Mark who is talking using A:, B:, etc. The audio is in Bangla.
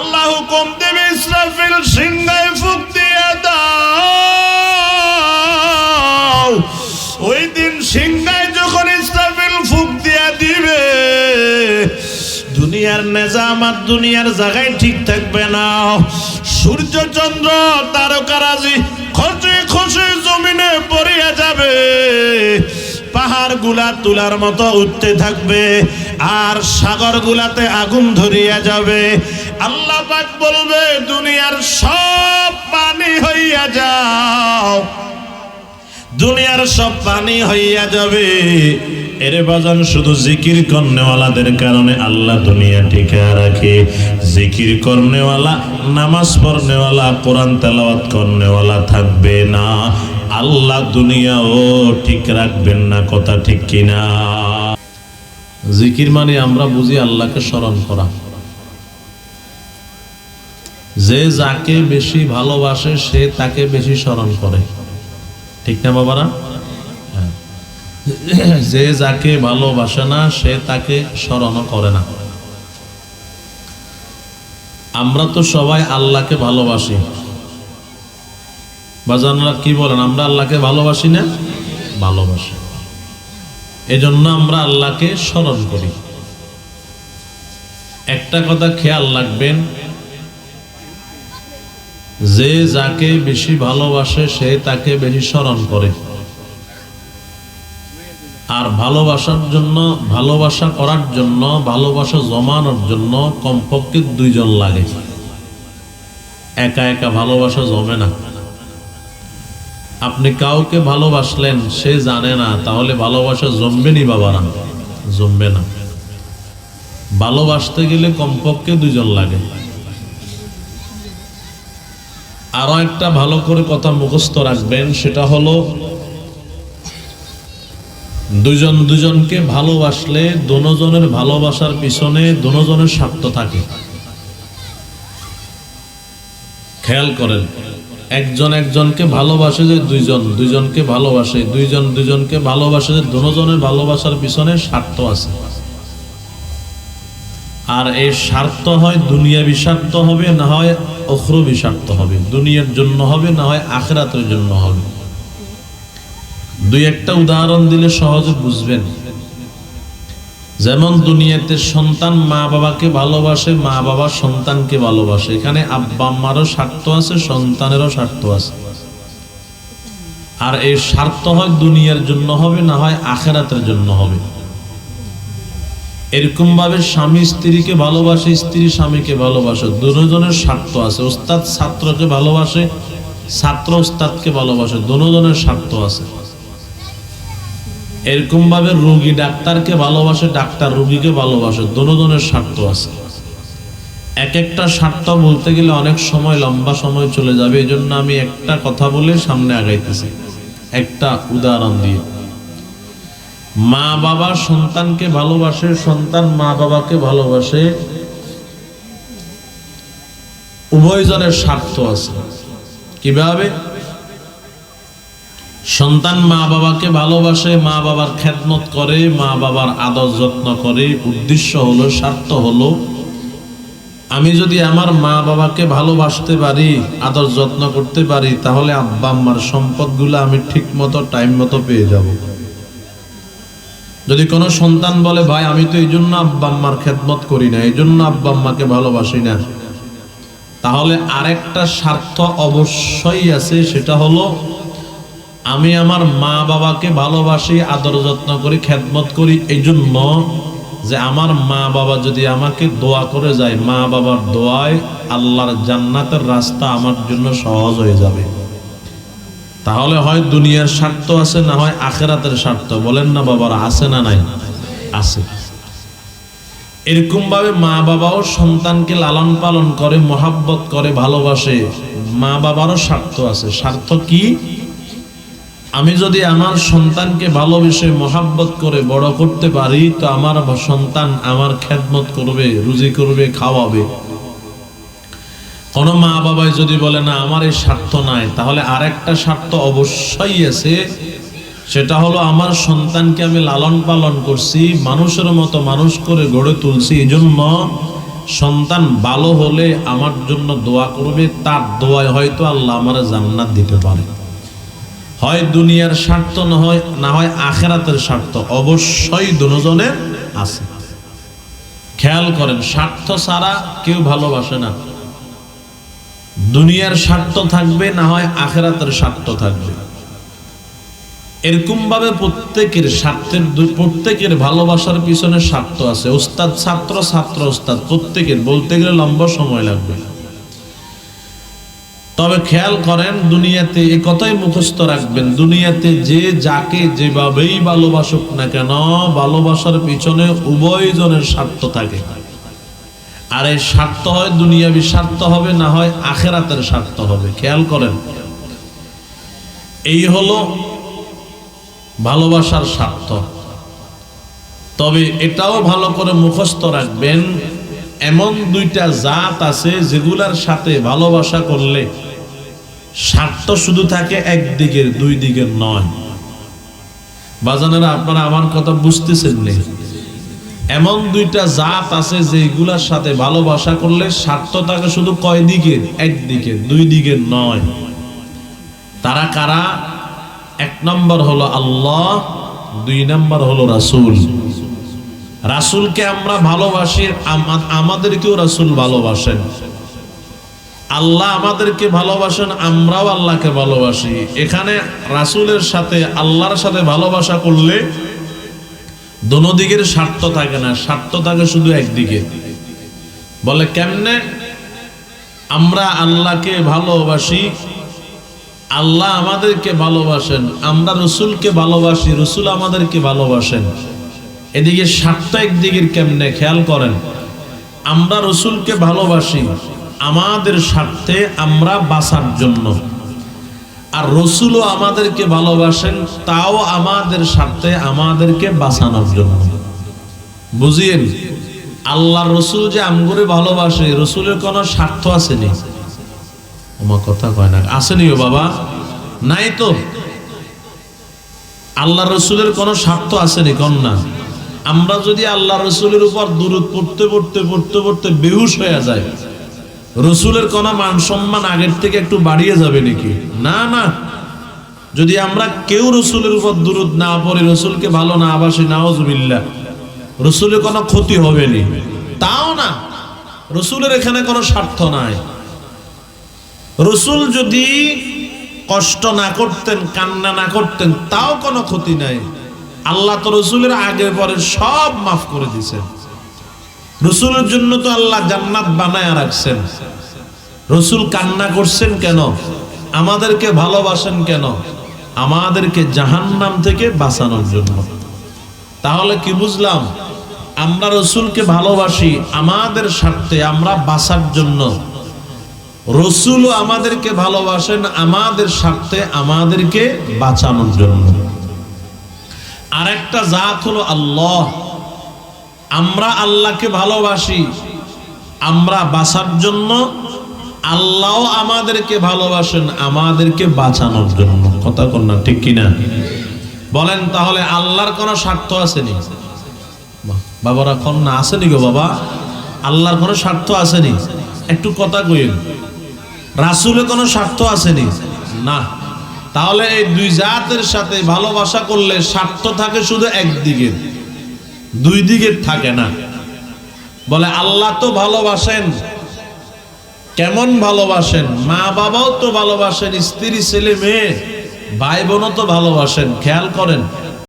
A: আল্লাহ হুকুম দেবে ইসরাফিল সিংহায় ফুঁক দিয়ে দাও। ওই দিন সিংহায় যখন ইসরাফিল ফুঁক দিয়ে দিবে, দুনিয়ার নিজামাত দুনিয়ার জায়গায় ঠিক থাকবে না। সূর্য চন্দ্র তারকারাজি খসে খসে জমিনে পড়িয়া যাবে, পাহাড় গুলা তুলার মতো উঠতে থাকবে, আর সাগর গুলাতে আগুন ধরিয়া যাবে। আল্লাহ পাক বলবে দুনিয়ার সব পানি হইয়া যাও, দুনিয়ার সব পানি হইয়া যাবে। এরে বাজান, শুধু জিকির করনেওয়ালাদের কারণে আল্লাহ দুনিয়া টিকা রাখে। জিকির করনেওয়ালা, নামাজ পড়নেওয়ালা, কোরআন তেলাওয়াত করনেওয়ালা থাকবে না, আল্লাহ দুনিয়াও ঠিক রাখবেন না। কথা ঠিক কিনা? জিকির মানে আমরা বুঝি আল্লাহকে স্মরণ করা। যে যাকে বেশি ভালোবাসে সে তাকে বেশি স্মরণ করে, ঠিক না বাবারা? যে যাকে ভালোবাসে না সে তাকে স্মরণ করে না। আমরা তো সবাই আল্লাহকে ভালোবাসি। বাজানরা কি বলেন, আমরা আল্লাহকে ভালোবাসি না? ভালোবাসি। এজন্য আমরা আল্লাহকে স্মরণ করি। একটা কথা খেয়াল রাখবেন, যে যাকে বেশি ভালোবাসে সে তাকে বেশি স্মরণ করে। আর ভালোবাসার জন্য, ভালোবাসা করার জন্য, ভালোবাসা জমানোর জন্য কমপক্ষে দুইজন লাগে। একা একা ভালোবাসা জমে না। আপনি কাউকে ভালোবাসলেন, সে জানে না, তাহলে ভালোবাসা জমবে নি বাবারা? জমবে না। ভালোবাসতে গেলে কমপক্ষে দুইজন লাগে। আরো একটা ভালো করে কথা মুখস্থ রাখবেন, সেটা হলো দুজন দুজনকে ভালোবাসলে দুজনের ভালোবাসার পিছনে দুজনের স্বার্থ থাকে। খেয়াল করেন, একজন একজনকে ভালোবাসে যে দুইজন দুইজনকে ভালোবাসে, দুইজন দুইজনকে ভালোবাসে যে দুজনের ভালোবাসার পিছনে স্বার্থ আছে। আর এই স্বার্থ হয় দুনিয়াবি স্বার্থ হবে, না হয় উখরবি স্বার্থ হবে। দুনিয়ার জন্য হবে, না হয় আখিরাতের জন্য হবে। দুই একটা উদাহরণ দিলে সহজে বুঝবেন। যেমন দুনিয়াতে সন্তান মা বাবাকে ভালোবাসে, মা বাবা সন্তানকে ভালোবাসে। এখানে আব্বা আম্মারও স্বার্থ আছে, সন্তানেরও স্বার্থ আছে। আর এই স্বার্থ হয় দুনিয়ার জন্য হবে, না হয় আখিরাতের জন্য হবে। এরকম ভাবে স্বামী স্ত্রীকে ভালোবাসে, স্ত্রী স্বামীকে ভালোবাসে, দুজনের স্বার্থ আছে। ওস্তাদ ছাত্রকে ভালোবাসে, ছাত্র ওস্তাদকে ভালোবাসে, দুজনের স্বার্থ আছে। এরকম ভাবে রোগী ডাক্তারকে ভালোবাসে, ডাক্তার রোগীকে ভালোবাসে, দুজনের স্বার্থ আছে। এক একটা স্বার্থ বলতে গেলে অনেক সময়, লম্বা সময় চলে যাবে। এই জন্য আমি একটা কথা বলে সামনে আগাইতেছি, একটা উদাহরণ দিয়ে। মা বাবা সন্তানকে ভালোবাসে, সন্তান মা বাবাকে ভালোবাসে, উভয়জনের স্বার্থ আছে। কিভাবে? সন্তান মা বাবাকে ভালোবাসে, মা বাবার খেদমত করে, মা বাবার আদর যত্ন করে। উদ্দেশ্য হলো, স্বার্থ হলো, আমি যদি আমার মা বাবাকে ভালোবাসতে পারি, আদর যত্ন করতে পারি, তাহলে আব্বা আম্মার সম্পদগুলো আমি ঠিক মতো টাইম মতো পেয়ে যাব। যদি কোনো সন্তান বলে, ভাই আমি তো এই জন্য আব্বা আম্মার খেদমত করি না, এই জন্য আব্বা আম্মাকে ভালোবাসি না, তাহলে আরেকটা স্বার্থ অবশ্যই আছে। সেটা হলো, আমি আমার মা বাবাকে ভালোবাসি, আদর যত্ন করি, খেদমত করি এই জন্য যে আমার মা বাবা যদি আমাকে দোয়া করে যায়, মা বাবার দোয়ায় আল্লাহর জান্নাতের রাস্তা আমার জন্য সহজ হয়ে যাবে। তাহলে হয় দুনিয়ার স্বার্থ আছে, না হয় আখিরাতের স্বার্থ। বলেন না বাবারা, আছে না নাই? আছে। এরকম ভাবে মা বাবাও সন্তানকে লালন পালন করে, মহাব্বত করে, ভালোবাসে। মা বাবারও স্বার্থ আছে। স্বার্থ কি? আমি যদি আমার সন্তানকে ভালোবেসে মহাব্বত করে বড় করতে পারি, তো আমার সন্তান আমার খেদমত করবে, রুজি করবে, খাওয়াবে। কোন মা বাবাই যদি বলে না আমার এই স্বার্থ নাই, তাহলে আরেকটা স্বার্থ অবশ্যই আছে। সেটা হলো, আমার সন্তানকে আমি লালন পালন করছি, মানুষের মতো মানুষ করে গড়ে তুলছি, এই জন্য সন্তান ভালো হলে আমার জন্য দোয়া করবে, তার দোয়ায় হয়তো আল্লাহ আমার জান্নাত দিতে পারে। হয় দুনিয়ার স্বার্থ না হয় আখিরাতের স্বার্থ, অবশ্যই দুজনের আছে। খেয়াল করেন, স্বার্থ ছাড়া কেউ ভালোবাসে না। দুনিয়ার স্বার্থ থাকবে, না হয় আখিরাতের স্বার্থ থাকবে। এরকম ভাবে প্রত্যেকের স্বার্থের, প্রত্যেকের ভালোবাসার পিছনে স্বার্থ আছে। ওস্তাদ ছাত্র, ছাত্র ওস্তাদ, প্রত্যেকের বলতে গেলে লম্বা সময় লাগবে। তবে খেয়াল করেন, দুনিয়াতে এই কথাই মুখস্থ রাখবেন, দুনিয়াতে যে যাকে যেভাবেই ভালোবাসুক না কেন, ভালোবাসার পিছনে উভয়জনের স্বার্থ থাকে। আর এই স্বার্থ হয় দুনিয়াবি স্বার্থ হবে, না হয় আখিরাতের স্বার্থ হবে। খেয়াল করেন, এই হলো ভালোবাসার স্বার্থ। তবে এটাও ভালো করে মুখস্থ রাখবেন, এমন দুইটা জাত আছে যেগুলার সাথে ভালোবাসা করলে স্বার্থ শুধু থাকে একদিকের, দুই দিকের নয়। বাজানেরা, আপনারা আমার কথা বুঝতেছেন না? এমন দুইটা জাত আছে যেগুলার সাথে ভালোবাসা করলে স্বার্থ থাকে শুধু কয় দিকের? একদিকের, দুই দিকের নয়। তারা কারা? এক নম্বর হলো আল্লাহ, দুই নম্বর হলো রাসূল। রাসূলকে আমরা ভালোবাসি, আমাদেরকেও রাসূল ভালোবাসেন। আল্লাহ আমাদেরকে ভালোবাসেন, আমরাও আল্লাহকে ভালোবাসি। এখানে রাসূলের সাথে আল্লাহর সাথে ভালোবাসা করলে দোনো দিকের স্বার্থ থাকে না, স্বার্থ থাকে শুধু একদিকে। বলে কেমনে? আমরা আল্লাহকে ভালোবাসি, আল্লাহ আমাদেরকে ভালোবাসেন, আমরা রসুলকে ভালোবাসি, রসুল আমাদেরকে ভালোবাসেন। এদিকে স্বার্থ একদিকের কেমনে? খেয়াল করেন, আমরা রসুলকে ভালোবাসি আমাদের স্বার্থে, আমরা বাঁচার জন্য, আর রসুলও আমাদেরকে ভালোবাসেন, তাও আমাদের স্বার্থে, আমাদেরকে বাঁচানোর জন্য। বুঝিয়েন, আল্লাহ রসুল যে আমগরে ভালোবাসে, রসুলের কোনো স্বার্থ আসেনি? আমার কথা কয় না, আসেনি ও বাবা? নাই তো। আল্লাহ রসুলের কোনো স্বার্থ আসেনি? কন না। আমরা যদি আল্লাহ রসুলের উপর দুরূদ পড়তে পড়তে পড়তে পড়তে বেহুশ হয়ে যায়, রসুলের কোন মান সম্মান আগের থেকে একটু বাড়িয়ে যাবে নাকি? না না। যদি আমরা কেউ রসুলের উপর দুরূদ না পড়ি, রসুলকে ভালো না বাসি, নাউজুবিল্লাহ, রসুলের কোনো ক্ষতি হবে না? তাও না। রসুলের এখানে কোনো স্বার্থ নাই। রসুল যদি কষ্ট না করতেন, কান্না না করতেন, তাও কোনো ক্ষতি নাই। আল্লাহ তো রসুলের আগে পরে সব মাফ করে দিয়েছেন। রসুলের জন্য তো আল্লাহ জান্নাত বানায় রাখছেন। রসুল কান্না করছেন কেন? আমাদেরকে ভালোবাসেন কেন? আমাদেরকে জাহান্নাম থেকে বাঁচানোর জন্য। তাহলে কি বুঝলাম? আমরা রসুলকে ভালোবাসি আমাদের স্বার্থে, আমরা বাঁচার জন্য। রসুলও আমাদেরকে ভালোবাসেন আমাদের স্বার্থে, আমাদেরকে বাঁচানোর জন্য। আরেকটা জাত হলো আল্লাহ। আমরা আল্লাহকে ভালোবাসি আমরা বাঁচার জন্য, আল্লাহ আমাদেরকে ভালোবাসেন আমাদেরকে বাঁচানোর জন্য। কথা কন না, ঠিক কিনা? বলেন, তাহলে আল্লাহর কোনো স্বার্থ আসেনি? বাবারা কন না, আসেনি গো বাবা? আল্লাহর কোনো স্বার্থ আসেনি? একটু কথা কইন। রাসূলের কোনো স্বার্থ আসেনি? না। তাহলে এই দুই জাতের সাথে ভালোবাসা করলে স্বার্থ থাকে শুধু একদিকের, দুই দিকের থাকে না। বলে আল্লাহ তো ভালোবাসেন, কেমন ভালোবাসেন? মা বাবাও তো ভালোবাসেন, স্ত্রী ছেলে মেয়ে ভাই বোনও তো ভালোবাসেন। খেয়াল করেন,